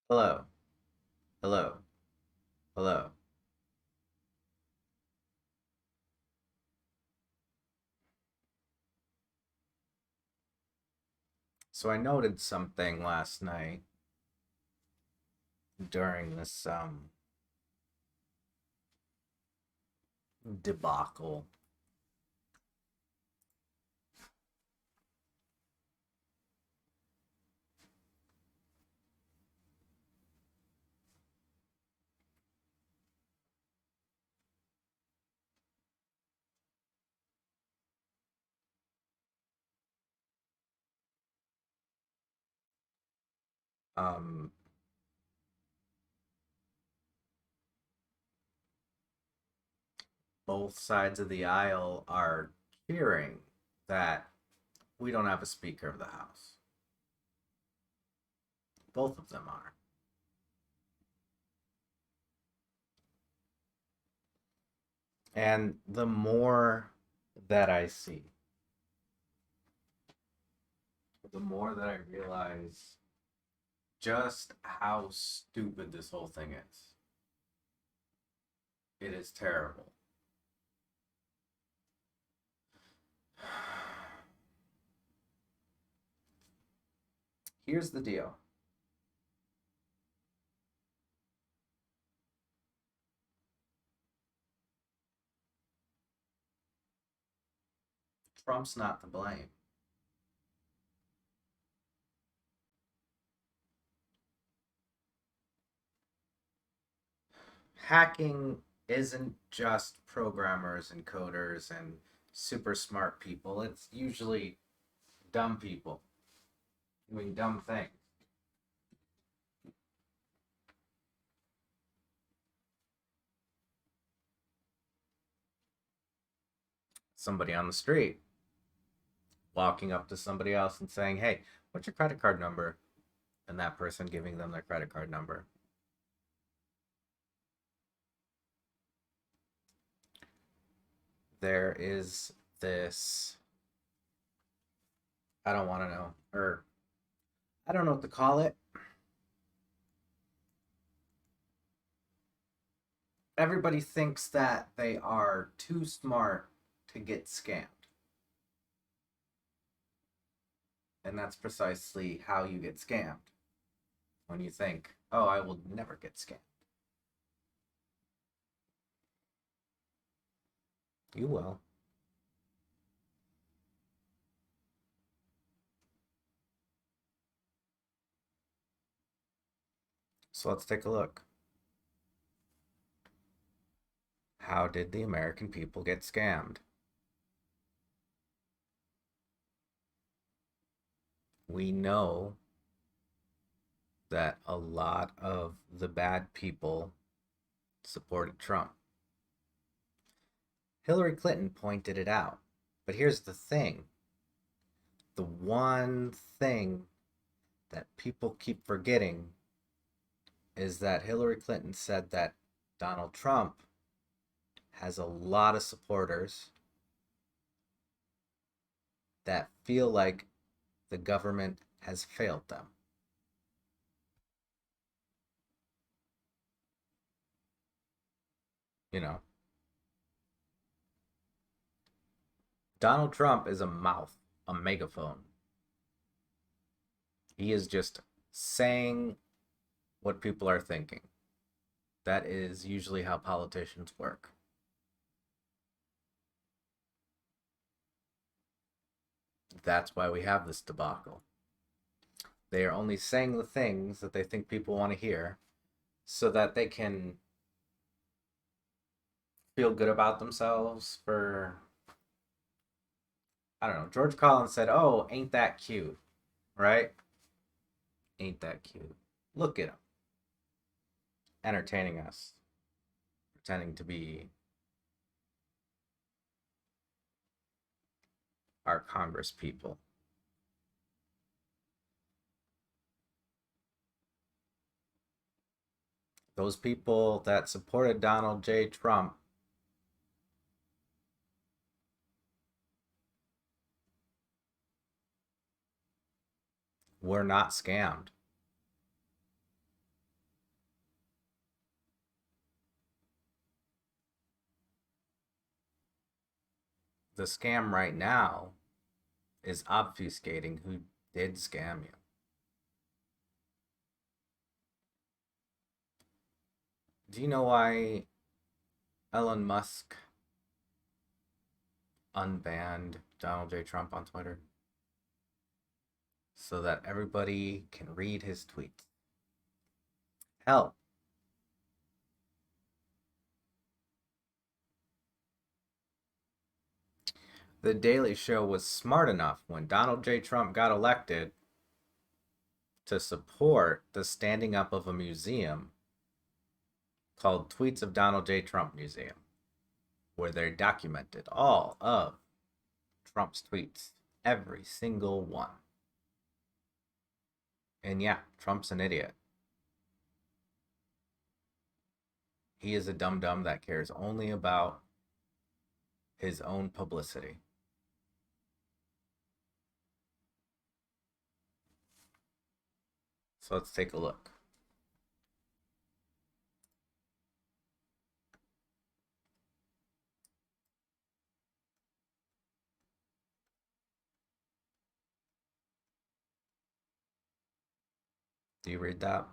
Hello, hello, hello. So I noted something last night during this debacle. Um, both sides of the aisle are cheering that we don't have a Speaker of the House. Both of them are. And the more that I see, the more that I realize just how stupid this whole thing is. It is terrible. Here's the deal. Trump's not to blame. Hacking isn't just programmers and coders and super smart people. It's usually dumb people doing dumb things. Somebody on the street walking up to somebody else and saying, "Hey, what's your credit card number?" And that person giving them their credit card number. There is this, I don't want to know, or I don't know what to call it. Everybody thinks that they are too smart to get scammed. And that's precisely how you get scammed. When you think, oh, I will never get scammed. You will. So let's take a look. How did the American people get scammed? We know that a lot of the bad people supported Trump. Hillary Clinton pointed it out. But here's the thing, the one thing that people keep forgetting is that Hillary Clinton said that Donald Trump has a lot of supporters that feel like the government has failed them. You know, Donald Trump is a mouth, a megaphone. He is just saying what people are thinking. That is usually how politicians work. That's why we have this debacle. They are only saying the things that they think people want to hear so that they can feel good about themselves for, I don't know. George Collins said, "Oh, ain't that cute?" Right? Ain't that cute? Look at him entertaining us, pretending to be our Congress people. Those people that supported Donald J. Trump were not scammed. The scam right now is obfuscating who did scam you. Do you know why Elon Musk unbanned Donald J. Trump on Twitter? So that everybody can read his tweets. Hell, The Daily Show was smart enough when Donald J. Trump got elected to support the standing up of a museum called Tweets of Donald J. Trump Museum, where they documented all of Trump's tweets, every single one. And yeah, Trump's an idiot. He is a dum dum that cares only about his own publicity. So let's take a look. Do you read that?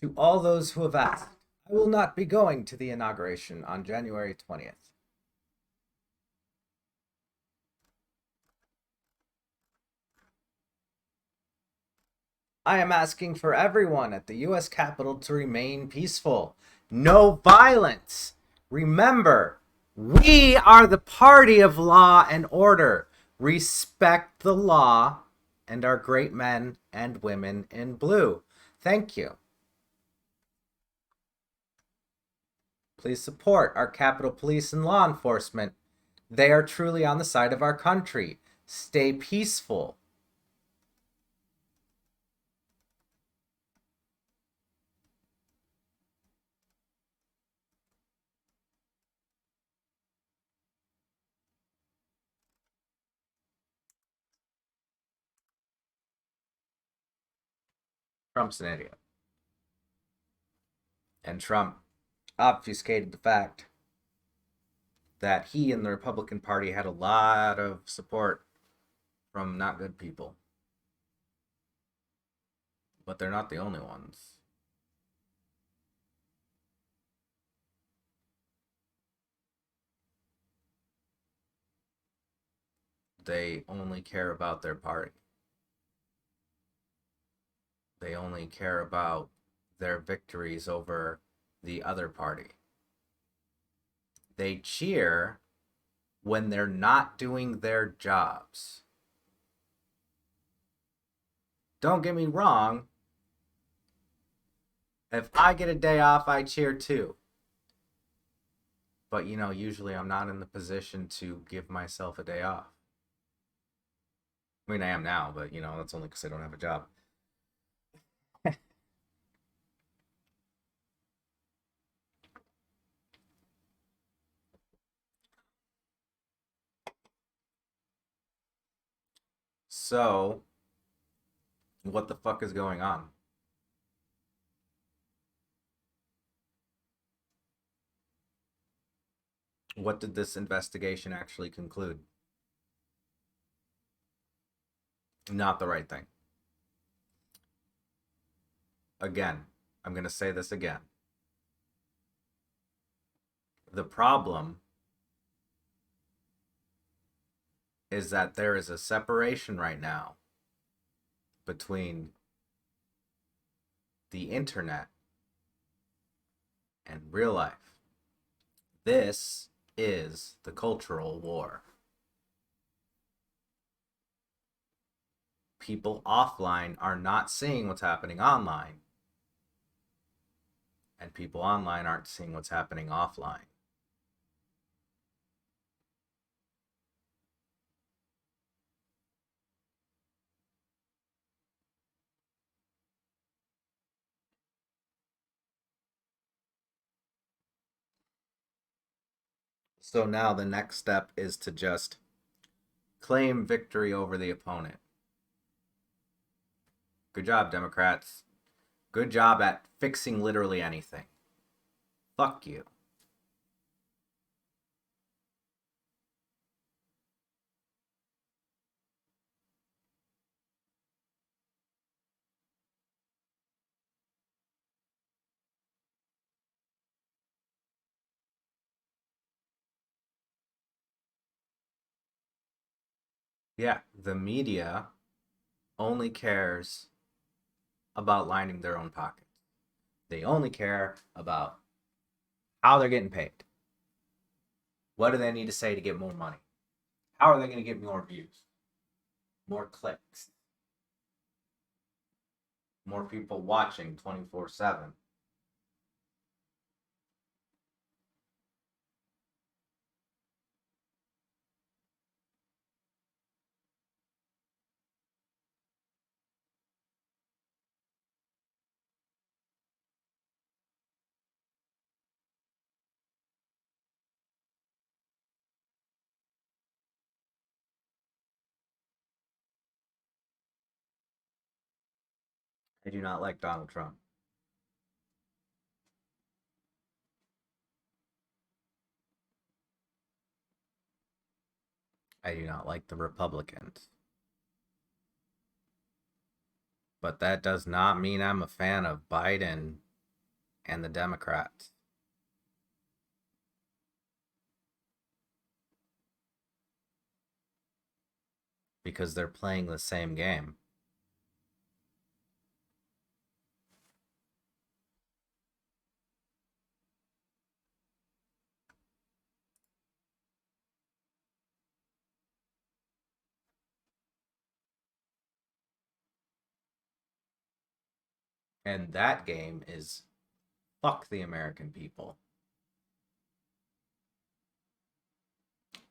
To all those who have asked, I will not be going to the inauguration on January 20th. I am asking for everyone at the U.S. Capitol to remain peaceful. No violence. Remember, we are the party of law and order. Respect the law and our great men and women in blue. Thank you. Please support our Capitol Police and law enforcement. They are truly on the side of our country. Stay peaceful. Trump's an idiot. And Trump obfuscated the fact that he and the Republican Party had a lot of support from not good people. But they're not the only ones. They only care about their party. They only care about their victories over the other party. They cheer when they're not doing their jobs. Don't get me wrong. If I get a day off, I cheer too. But, usually I'm not in the position to give myself a day off. I mean, I am now, but, that's only because I don't have a job. So, what the fuck is going on? What did this investigation actually conclude? Not the right thing. Again, I'm going to say this again. The problem is that there is a separation right now between the internet and real life. This is the cultural war. People offline are not seeing what's happening online, and people online aren't seeing what's happening offline. So now the next step is to just claim victory over the opponent. Good job, Democrats. Good job at fixing literally anything. Fuck you. Yeah, the media only cares about lining their own pockets. They only care about how they're getting paid. What do they need to say to get more money? How are they going to get more views, more clicks, more people watching 24/7? I do not like Donald Trump. I do not like the Republicans. But that does not mean I'm a fan of Biden and the Democrats because they're playing the same game. And that game is fuck the American people.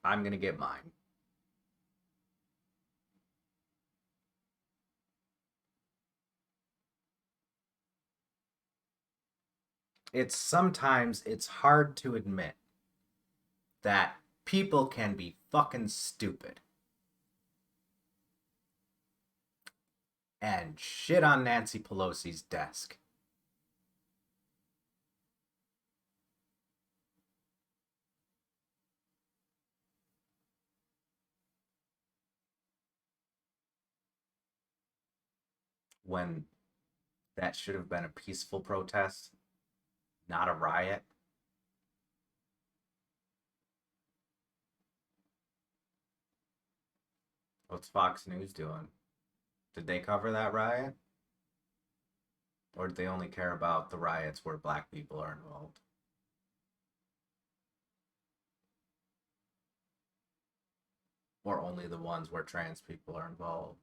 I'm going to get mine. It's sometimes it's hard to admit that people can be fucking stupid and shit on Nancy Pelosi's desk. When that should have been a peaceful protest, not a riot. What's Fox News doing? Did they cover that riot? Or did they only care about the riots where black people are involved? Or only the ones where trans people are involved?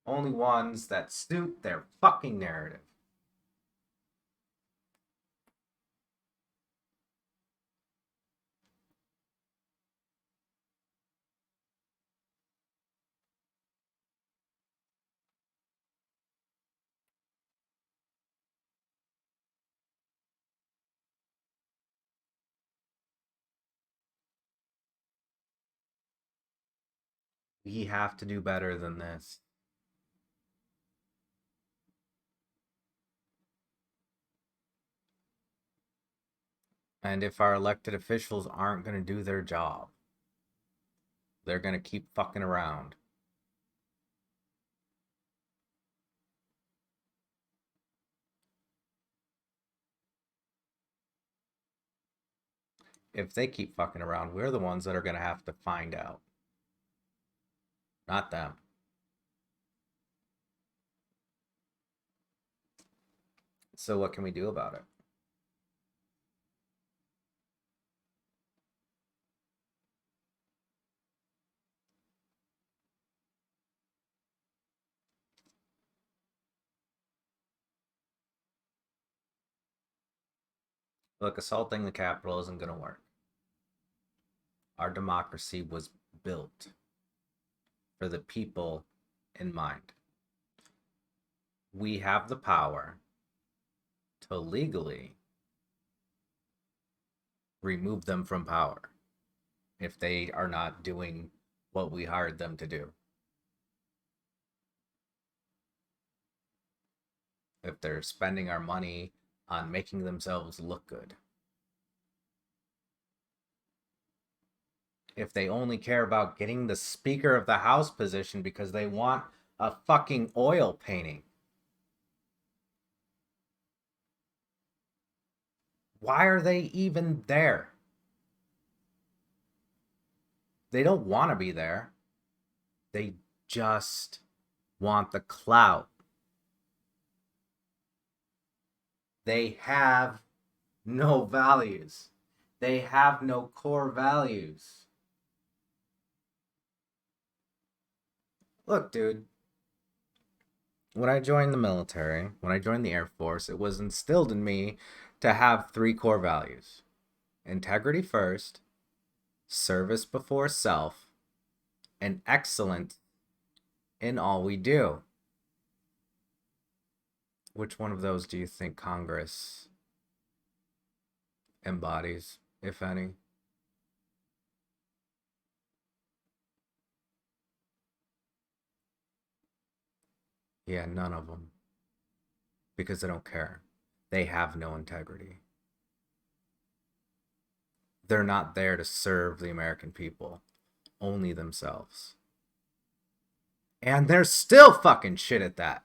Only ones that suit their fucking narrative. We have to do better than this. And if our elected officials aren't going to do their job, they're going to keep fucking around. If they keep fucking around, we're the ones that are going to have to find out, not them. So, what can we do about it? Look, assaulting the Capitol isn't going to work. Our democracy was built for the people in mind. We have the power to legally remove them from power if they are not doing what we hired them to do. If they're spending our money on making themselves look good. If they only care about getting the Speaker of the House position because they want a fucking oil painting. Why are they even there? They don't want to be there. They just want the clout. They have no values. They have no core values. Look, dude, when I joined the military, when I joined the Air Force, it was instilled in me to have three core values: integrity first, service before self, and excellence in all we do. Which one of those do you think Congress embodies, if any? Yeah, none of them. Because they don't care. They have no integrity. They're not there to serve the American people, only themselves. And they're still fucking shit at that.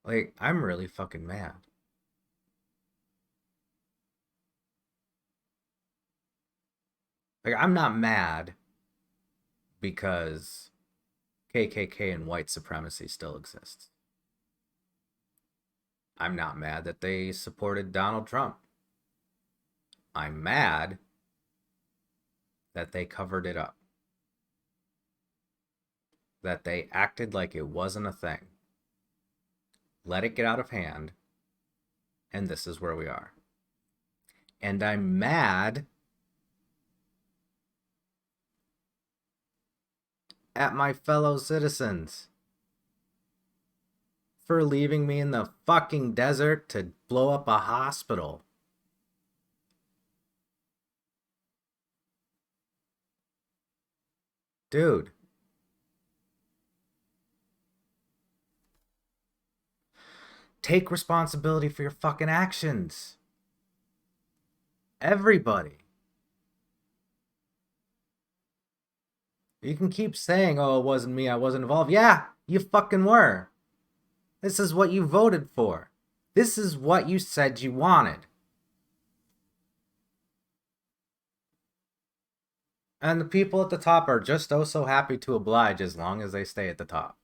Like, I'm really fucking mad. Like, I'm not mad because KKK and white supremacy still exists. I'm not mad that they supported Donald Trump. I'm mad that they covered it up, that they acted like it wasn't a thing, let it get out of hand, and this is where we are. And I'm mad at my fellow citizens for leaving me in the fucking desert to blow up a hospital. Dude, take responsibility for your fucking actions. Everybody. You can keep saying, oh, it wasn't me, I wasn't involved. Yeah, you fucking were. This is what you voted for. This is what you said you wanted. And the people at the top are just oh so happy to oblige as long as they stay at the top.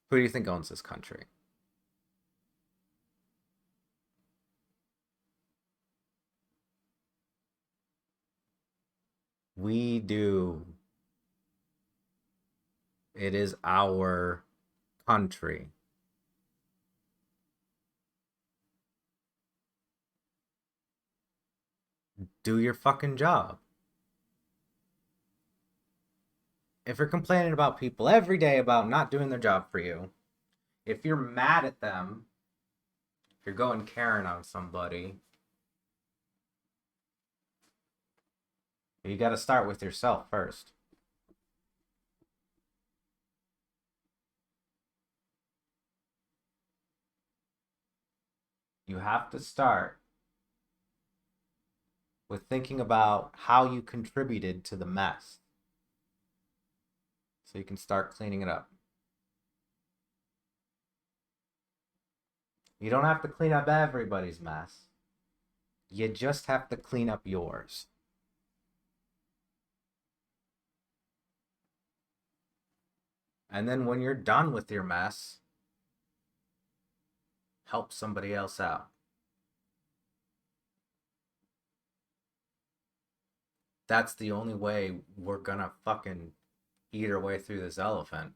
Who do you think owns this country? We do. It is our country. Do your fucking job. If you're complaining about people every day about not doing their job for you, if you're mad at them, if you're going Karen on somebody, you got to start with yourself first. You have to start with thinking about how you contributed to the mess so you can start cleaning it up. You don't have to clean up everybody's mess. You just have to clean up yours. And then when you're done with your mess, help somebody else out. That's the only way we're gonna fucking eat our way through this elephant.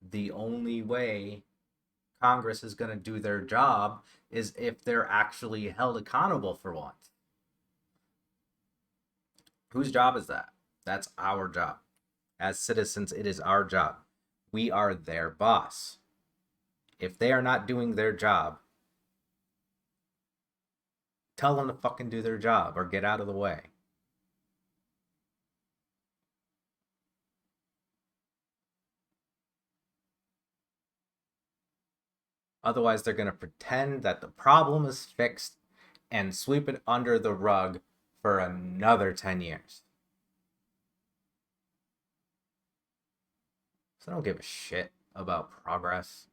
The only way Congress is going to do their job is if they're actually held accountable for once. Whose job is that? That's our job. As citizens, it is our job. We are their boss. If they are not doing their job, tell them to fucking do their job or get out of the way. Otherwise, they're going to pretend that the problem is fixed and sweep it under the rug for another 10 years. So I don't give a shit about progress.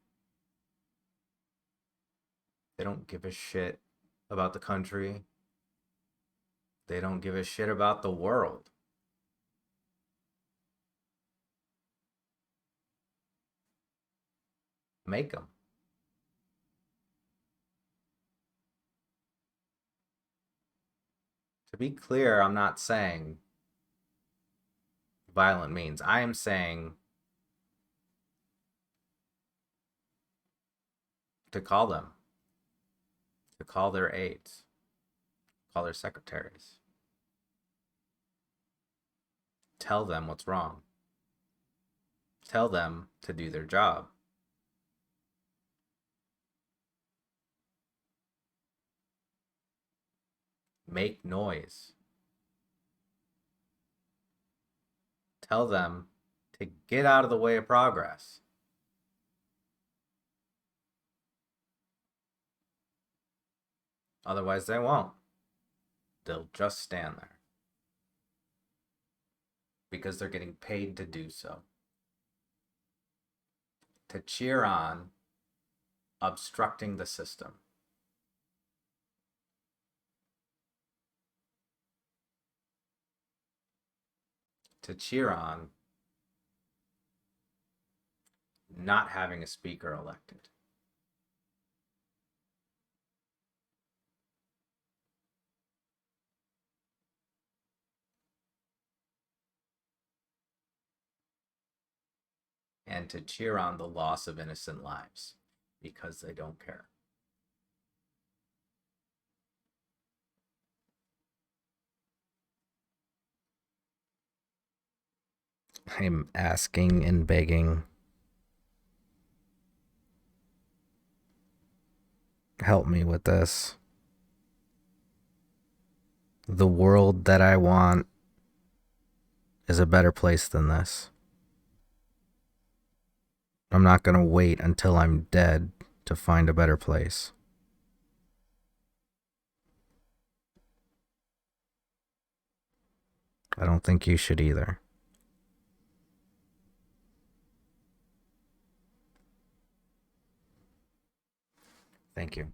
They don't give a shit about the country. They don't give a shit about the world. Make them. To be clear, I'm not saying violent means. I am saying to call them, to call their aides, call their secretaries, tell them what's wrong, tell them to do their job. Make noise. Tell them to get out of the way of progress. Otherwise, they won't. They'll just stand there because they're getting paid to do so. To cheer on obstructing the system. To cheer on not having a speaker elected. And to cheer on the loss of innocent lives because they don't care. I'm asking and begging. Help me with this. The world that I want is a better place than this. I'm not going to wait until I'm dead to find a better place. I don't think you should either. Thank you.